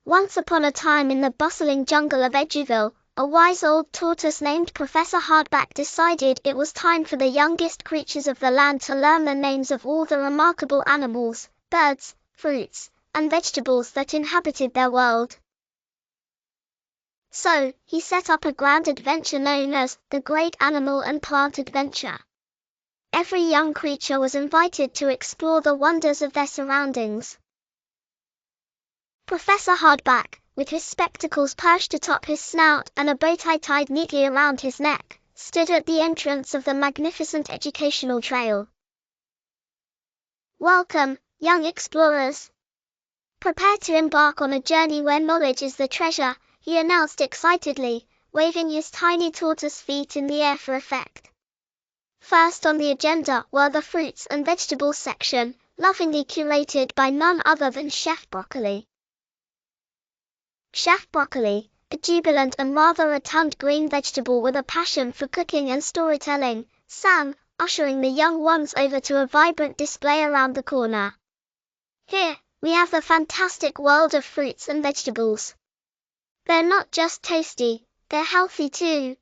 Once upon a time in the bustling jungle of Eduville, a wise old tortoise named Professor Hardback decided it was time for the youngest creatures of the land to learn the names of all the remarkable animals, birds, fruits, and vegetables that inhabited their world. So, he set up a grand adventure known as the Great Animal and Plant Adventure. Every young creature was invited to explore the wonders of their surroundings. Professor Hardback, with his spectacles perched atop his snout and a bowtie tied neatly around his neck, stood at the entrance of the magnificent educational trail. "Welcome, young explorers. Prepare to embark on a journey where knowledge is the treasure," he announced excitedly, waving his tiny tortoise feet in the air for effect. First on the agenda were the fruits and vegetables section, lovingly curated by none other than Chef Broccoli. Chef Broccoli, a jubilant and rather rotund green vegetable with a passion for cooking and storytelling, sang, ushering the young ones over to a vibrant display around the corner. "Here, we have the fantastic world of fruits and vegetables. They're not just tasty, they're healthy too."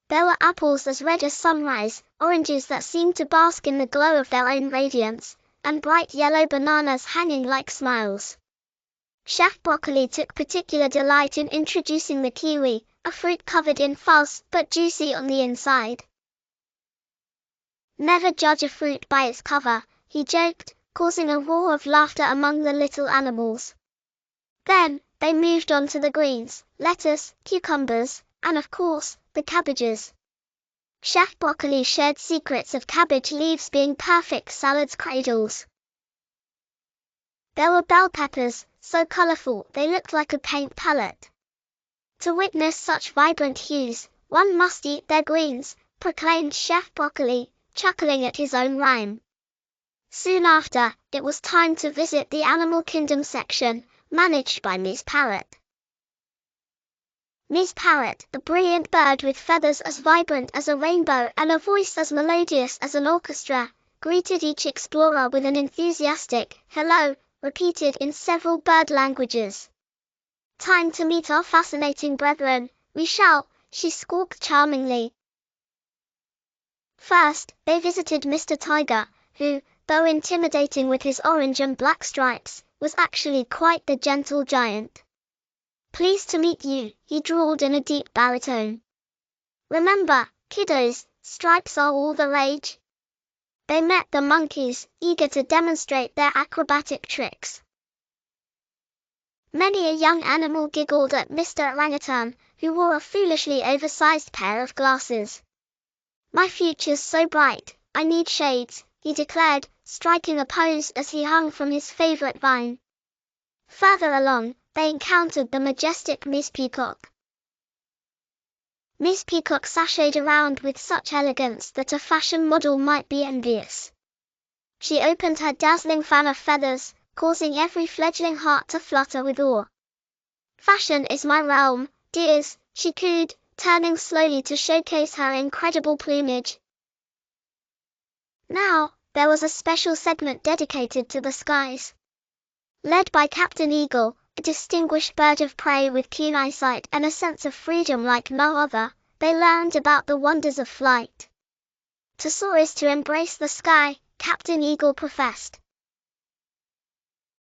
There were apples as red as sunrise, oranges that seemed to bask in the glow of their own radiance, and bright yellow bananas hanging like smiles. Chef Broccoli took particular delight in introducing the kiwi, a fruit covered in fuzz but juicy on the inside. "Never judge a fruit by its cover," he joked, causing a roar of laughter among the little animals. Then, they moved on to the greens, lettuce, cucumbers, and of course, the cabbages. Chef Broccoli shared secrets of cabbage leaves being perfect salad's cradles. There were bell peppers, so colorful they looked like a paint palette. "To witness such vibrant hues, one must eat their greens," proclaimed Chef Broccoli, chuckling at his own rhyme. Soon after, it was time to visit the Animal Kingdom section, managed by Miss Parrot. Miss Parrot, the brilliant bird with feathers as vibrant as a rainbow and a voice as melodious as an orchestra, greeted each explorer with an enthusiastic "hello," repeated in several bird languages. "Time to meet our fascinating brethren, we shall," she squawked charmingly. First, they visited Mr. Tiger, who, though intimidating with his orange and black stripes, was actually quite the gentle giant. "Pleased to meet you," he drawled in a deep baritone. "Remember, kiddos, stripes are all the rage." They met the monkeys, eager to demonstrate their acrobatic tricks. Many a young animal giggled at Mr. Orangutan, who wore a foolishly oversized pair of glasses. "My future's so bright, I need shades," he declared, striking a pose as he hung from his favorite vine. Further along, they encountered the majestic Miss Peacock. Miss Peacock sashayed around with such elegance that a fashion model might be envious. She opened her dazzling fan of feathers, causing every fledgling heart to flutter with awe. "Fashion is my realm, dears," she cooed, turning slowly to showcase her incredible plumage. Now, there was a special segment dedicated to the skies. Led by Captain Eagle, a distinguished bird of prey with keen eyesight and a sense of freedom like no other, they learned about the wonders of flight. "To soar is to embrace the sky," Captain Eagle professed.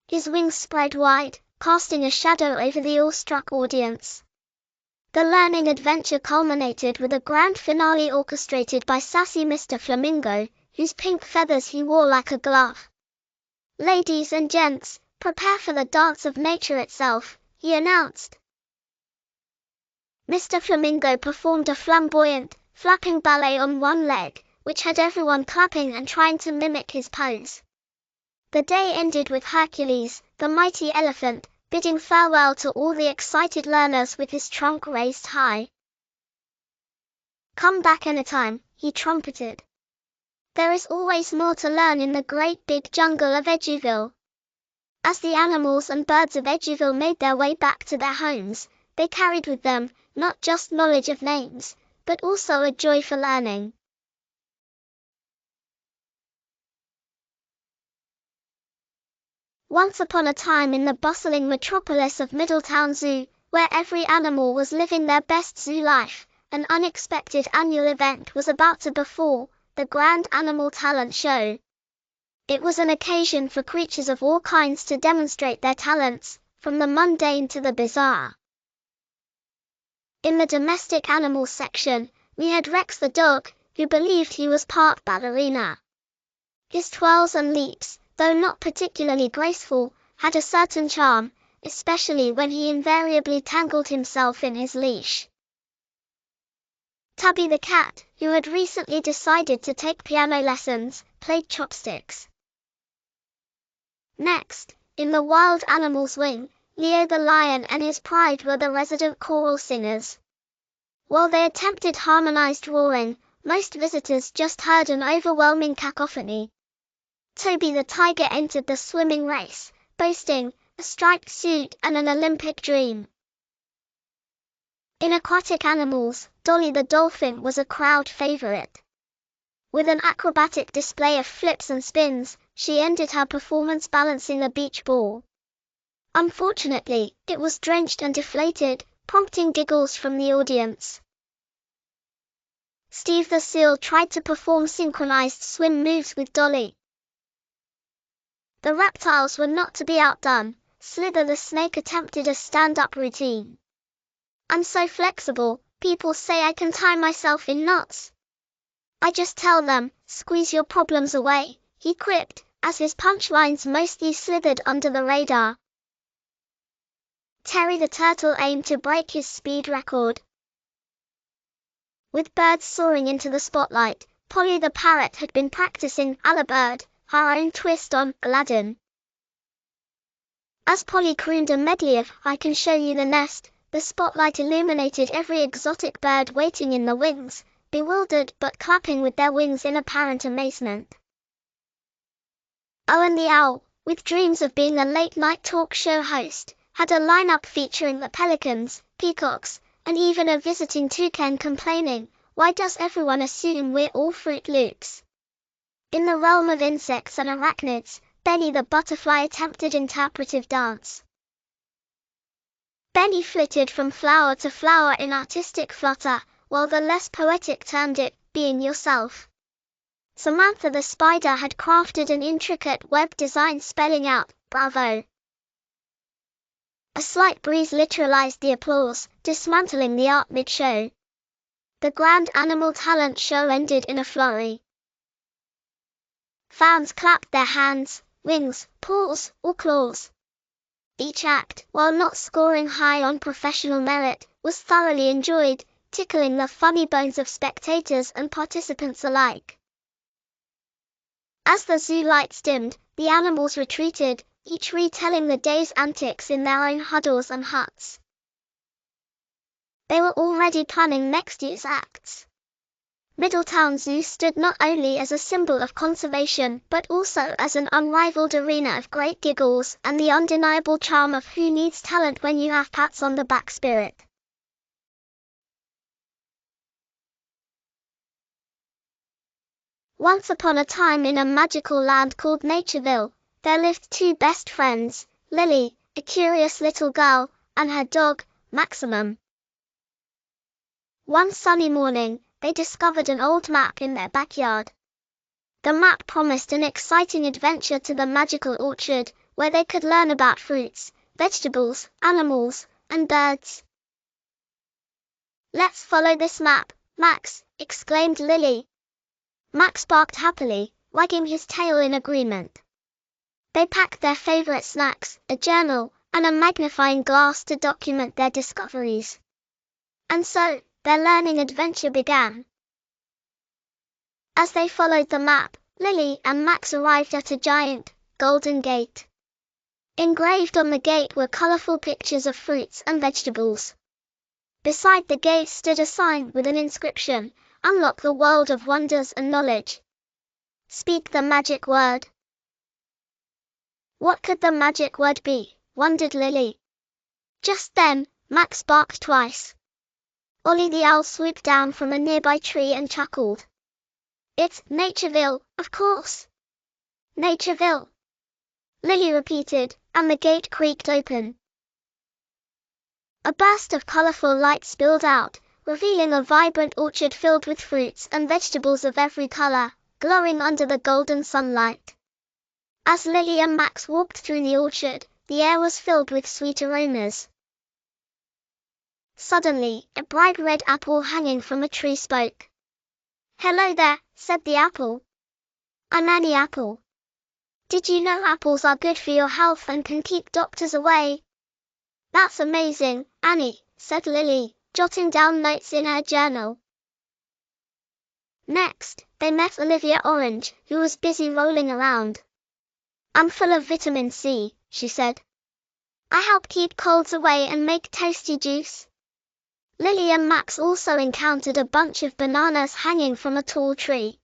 His wings spread wide, casting a shadow over the awestruck audience. The learning adventure culminated with a grand finale orchestrated by sassy Mr. Flamingo, whose pink feathers he wore like a glove. "Ladies and gents, prepare for the dance of nature itself," he announced. Mr. Flamingo performed a flamboyant, flapping ballet on one leg, which had everyone clapping and trying to mimic his pose. The day ended with Hercules, the mighty elephant, bidding farewell to all the excited learners with his trunk raised high. "Come back anytime," he trumpeted. "There is always more to learn in the great big jungle of Eduville." As the animals and birds of Eduville made their way back to their homes, they carried with them, not just knowledge of names, but also a joy for learning. Once upon a time in the bustling metropolis of Middletown Zoo, where every animal was living their best zoo life, an unexpected annual event was about to befall, the Grand Animal Talent Show. It was an occasion for creatures of all kinds to demonstrate their talents, from the mundane to the bizarre. In the domestic animals section, we had Rex the dog, who believed he was part ballerina. His twirls and leaps, though not particularly graceful, had a certain charm, especially when he invariably tangled himself in his leash. Tubby the cat, who had recently decided to take piano lessons, played chopsticks. Next, in the wild animals wing, Leo the lion and his pride were the resident choral singers. While they attempted harmonized roaring, most visitors just heard an overwhelming cacophony. Toby the tiger entered the swimming race, boasting a striped suit and an Olympic dream. In aquatic animals, Dolly the dolphin was a crowd favorite. With an acrobatic display of flips and spins, she ended her performance balancing a beach ball. Unfortunately, it was drenched and deflated, prompting giggles from the audience. Steve the seal tried to perform synchronized swim moves with Dolly. The reptiles were not to be outdone. Slither the snake attempted a stand-up routine. "I'm so flexible, people say I can tie myself in knots. I just tell them, squeeze your problems away," he quipped, as his punchlines mostly slithered under the radar. Terry the turtle aimed to break his speed record. With birds soaring into the spotlight, Polly the parrot had been practicing "A la Bird," her own twist on Aladdin. As Polly crooned a medley of "I Can Show You the Nest," the spotlight illuminated every exotic bird waiting in the wings, bewildered but clapping with their wings in apparent amazement. Owen the owl, with dreams of being a late-night talk show host, had a lineup featuring the pelicans, peacocks, and even a visiting toucan complaining, "Why does everyone assume we're all Fruit Loops?" In the realm of insects and arachnids, Benny the butterfly attempted interpretive dance. Benny flitted from flower to flower in artistic flutter, while the less poetic termed it, "being yourself." Samantha the spider had crafted an intricate web design spelling out, "Bravo." A slight breeze literalized the applause, dismantling the art mid-show. The Grand Animal Talent Show ended in a flurry. Fans clapped their hands, wings, paws, or claws. Each act, while not scoring high on professional merit, was thoroughly enjoyed, tickling the funny bones of spectators and participants alike. As the zoo lights dimmed, the animals retreated, each retelling the day's antics in their own huddles and huts. They were already planning next year's acts. Middletown Zoo stood not only as a symbol of conservation but also as an unrivaled arena of great giggles and the undeniable charm of who needs talent when you have pats on the back spirit. Once upon a time in a magical land called Natureville, there lived two best friends, Lily, a curious little girl, and her dog, Maximum. One sunny morning, they discovered an old map in their backyard. The map promised an exciting adventure to the magical orchard, where they could learn about fruits, vegetables, animals, and birds. "Let's follow this map, Max," exclaimed Lily. Max barked happily, wagging his tail in agreement. They packed their favorite snacks, a journal, and a magnifying glass to document their discoveries. And so, their learning adventure began. As they followed the map, Lily and Max arrived at a giant, golden gate. Engraved on the gate were colorful pictures of fruits and vegetables. Beside the gate stood a sign with an inscription, "Unlock the world of wonders and knowledge. Speak the magic word." What could the magic word be, wondered Lily. Just then, Max barked twice. Ollie the owl swooped down from a nearby tree and chuckled. "It's Natureville, of course. Natureville. Lily repeated, and the gate creaked open. A burst of colorful light spilled out, revealing a vibrant orchard filled with fruits and vegetables of every color, glowing under the golden sunlight. As Lily and Max walked through the orchard, the air was filled with sweet aromas. Suddenly, a bright red apple hanging from a tree spoke. "Hello there," said the apple. "I'm Annie Apple. Did you know apples are good for your health and can keep doctors away?" "That's amazing, Annie," said Lily, jotting down notes in her journal. Next, they met Olivia Orange, who was busy rolling around. "I'm full of vitamin C," she said. "I help keep colds away and make tasty juice." Lily and Max also encountered a bunch of bananas hanging from a tall tree.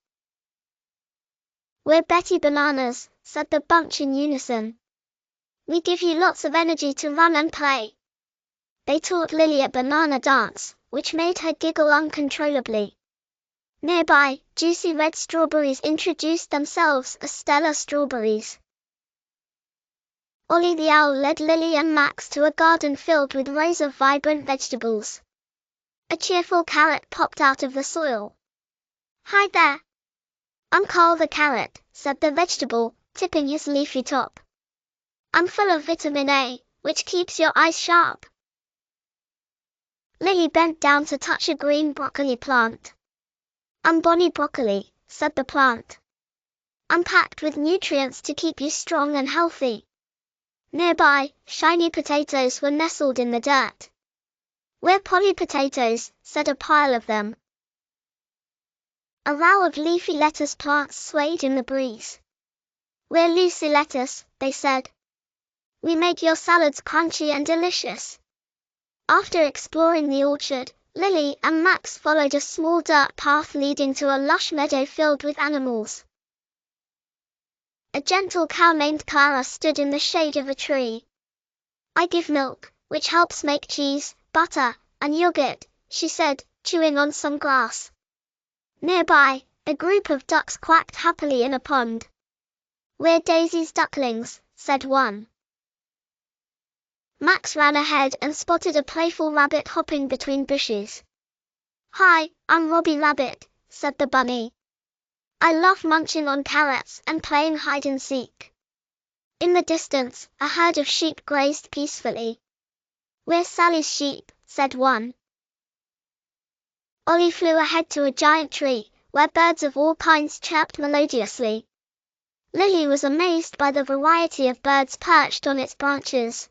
"We're Betty Bananas," said the bunch in unison. "We give you lots of energy to run and play." They taught Lily a banana dance, which made her giggle uncontrollably. Nearby, juicy red strawberries introduced themselves as Stella strawberries. Ollie the owl led Lily and Max to a garden filled with rows of vibrant vegetables. A cheerful carrot popped out of the soil. "Hi there. I'm Carl the carrot," said the vegetable, tipping his leafy top. "I'm full of vitamin A, which keeps your eyes sharp." Lily bent down to touch a green broccoli plant. "I'm Bonnie Broccoli," said the plant. "I'm packed with nutrients to keep you strong and healthy." Nearby, shiny potatoes were nestled in the dirt. "We're Polly Potatoes," said a pile of them. A row of leafy lettuce plants swayed in the breeze. "We're Lucy Lettuce," they said. "We make your salads crunchy and delicious." After exploring the orchard, Lily and Max followed a small dirt path leading to a lush meadow filled with animals. A gentle cow named Clara stood in the shade of a tree. "I give milk, which helps make cheese, butter, and yogurt," she said, chewing on some grass. Nearby, a group of ducks quacked happily in a pond. "We're Daisy's ducklings," said one. Max ran ahead and spotted a playful rabbit hopping between bushes. "Hi, I'm Robbie Rabbit," said the bunny. "I love munching on carrots and playing hide and seek." In the distance, a herd of sheep grazed peacefully. "We're Sally's sheep," said one. Ollie flew ahead to a giant tree, where birds of all kinds chirped melodiously. Lily was amazed by the variety of birds perched on its branches.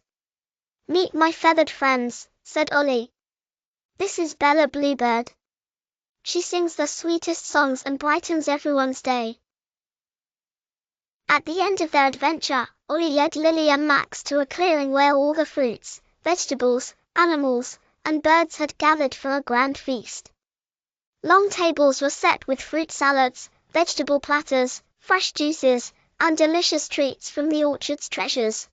"Meet my feathered friends," said Ollie. "This is Bella Bluebird. She sings the sweetest songs and brightens everyone's day." At the end of their adventure, Ollie led Lily and Max to a clearing where all the fruits, vegetables, animals, and birds had gathered for a grand feast. Long tables were set with fruit salads, vegetable platters, fresh juices, and delicious treats from the orchard's treasures.